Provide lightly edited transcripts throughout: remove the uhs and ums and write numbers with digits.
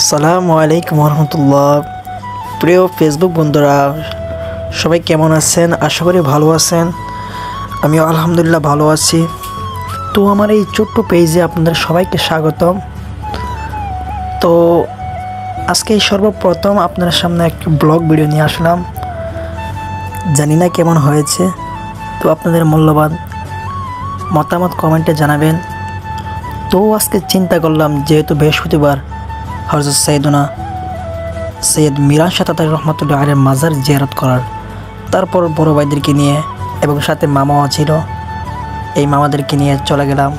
আসসালামু আলাইকুম রহমতুল্লাহ। প্রিয় ফেসবুক বন্ধুরা, সবাই কেমন আছেন? আশা করি ভালো আছেন। আমিও আলহামদুলিল্লাহ ভালো আছি। তো আমার এই ছোট্ট পেজে আপনাদের সবাইকে স্বাগতম। তো আজকে সর্বপ্রথম আপনার সামনে একটা ব্লগ ভিডিও নিয়ে আসলাম। জানি না কেমন হয়েছে, তো আপনাদের মূল্যবান মতামত কমেন্টে জানাবেন। তো আজকে চিন্তা করলাম, যেহেতু বৃহস্পতিবার, হযরত সৈয়দ মিরান শাহ তাতারী রহমাতুল্লাহ আলাইহির মাজার জিয়ারত করার, তারপর বড় ভাইদেরকে নিয়ে এবং সাথে মামাও ছিল, এই মামাদেরকে নিয়ে চলে গেলাম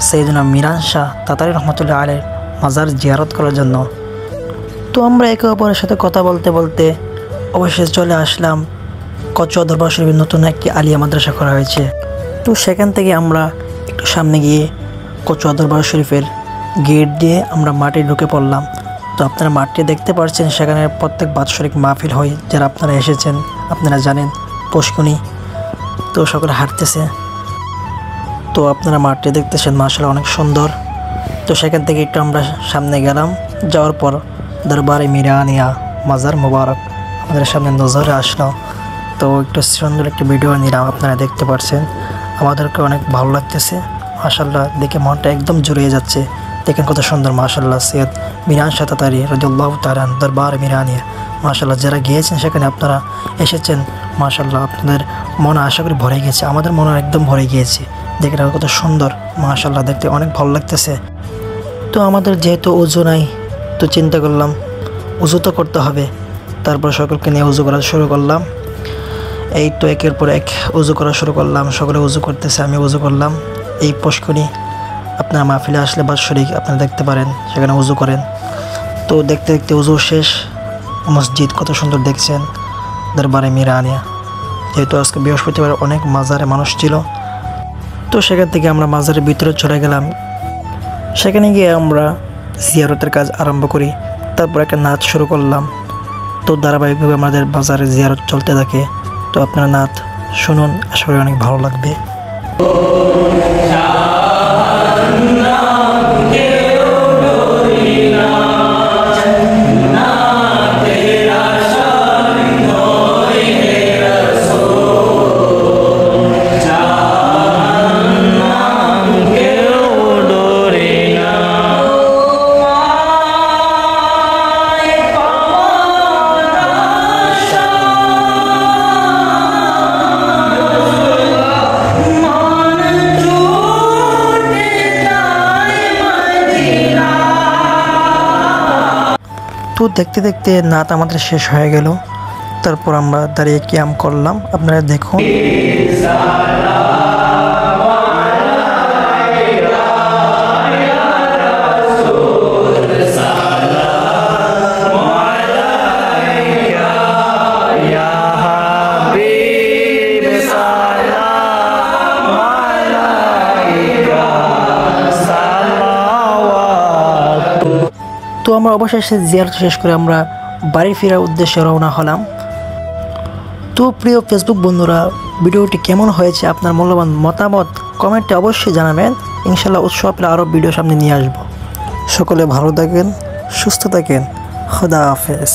সৈয়দনা মিরান শাহ তাতারী রহমাতুল্লাহ আলাইহির মাজার জিয়ারত করার জন্য। তো আমরা একে অপরের সাথে কথা বলতে বলতে অবশেষে চলে আসলাম কচুয়া দরবার শরীফের নতুন একটি আলিয়া মাদ্রাসা করা হয়েছে। তো সেখান থেকে আমরা একটু সামনে গিয়ে কচুয়া দরবার শরীফের গেট দিয়ে আমরা মাঠে ঢুকে পড়লাম। তো আপনারা মাঠটি দেখতে পাচ্ছেন, সেখানে প্রত্যেক বাৎসরিক মাহফিল হয়। যারা আপনারা এসেছেন আপনারা জানেন, পুষ্কুনি। তো সকলে হাঁটতেছে, তো আপনারা মাঠটি দেখতেছেন, মাশাআল্লাহ অনেক সুন্দর। তো সেখান থেকে একটু আমরা সামনে গেলাম, যাওয়ার পর দরবারে মিরানিয়া মাজার মুবারক আমাদের সামনে নজরে আসলো। তো একটু সুন্দর একটি ভিডিও নিলাম, আপনারা দেখতে পাচ্ছেন। আমাদেরকে অনেক ভালো লাগতেছে, মাশাআল্লাহ দেখে মনটা একদম জুড়িয়ে যাচ্ছে। দেখেন কত সুন্দর, মাশাআল্লাহ। সৈয়দ মিরান শাহ তাতারী রাদিয়াল্লাহু তাআলা দরবার মিরানিয়া, মাশাআল্লাহ। যারা গিয়েছেন সেখানে, আপনারা এসেছেন, মাশাআল্লাহ আপনাদের মন আশা করি ভরে গেছে, আমাদের মনে একদম ভরে গিয়েছে। দেখেন কত সুন্দর, মাশাআল্লাহ, দেখতে অনেক ভালো লাগতেছে। তো আমাদের যেহেতু উযু নাই, তো চিন্তা করলাম উযু তো করতে হবে। তারপর সকলকে নিয়ে উযু করা শুরু করলাম। এই তো একের পর এক উযু করা শুরু করলাম, সকলে উযু করতেছে, আমি উযু করলাম। এই পুষ্করি আপনারা মাহফিলে আসলে বাৎসরিক আপনারা দেখতে পারেন, সেখানে উযু করেন। তো দেখতে দেখতে উযু শেষ। মসজিদ কত সুন্দর দেখছেন, দরবারে মিরানিয়া। যেহেতু আজকে বৃহস্পতিবার, অনেক মাজারে মানুষ ছিল, তো সেখান থেকে আমরা মাজারের ভিতরে চলে গেলাম। সেখানে গিয়ে আমরা জিয়ারতের কাজ আরম্ভ করি। তারপর একটা নাচ শুরু করলাম। তো ধারাবাহিকভাবে আমাদের বাজারে জিয়ারত চলতে থাকে। তো আপনারা নাচ শুনুন, আশা করি অনেক ভালো লাগবে। তো দেখতে দেখতে নাচ আমাদের শেষ হয়ে গেল। তারপর আমরা দাঁড়িয়ে কিয়াম করলাম, আপনারা দেখুন। তো আমরা অবশেষে জিয়ারত শেষ করে আমরা বাড়ি ফেরার উদ্দেশ্যে রওনা হলাম। তো প্রিয় ফেসবুক বন্ধুরা, ভিডিওটি কেমন হয়েছে আপনার মূল্যবান মতামত কমেন্টে অবশ্যই জানাবেন। ইনশাআল্লাহ উৎসবে আরও ভিডিও সামনে নিয়ে আসব। সকলে ভালো থাকেন, সুস্থ থাকেন। খোদা হাফেজ।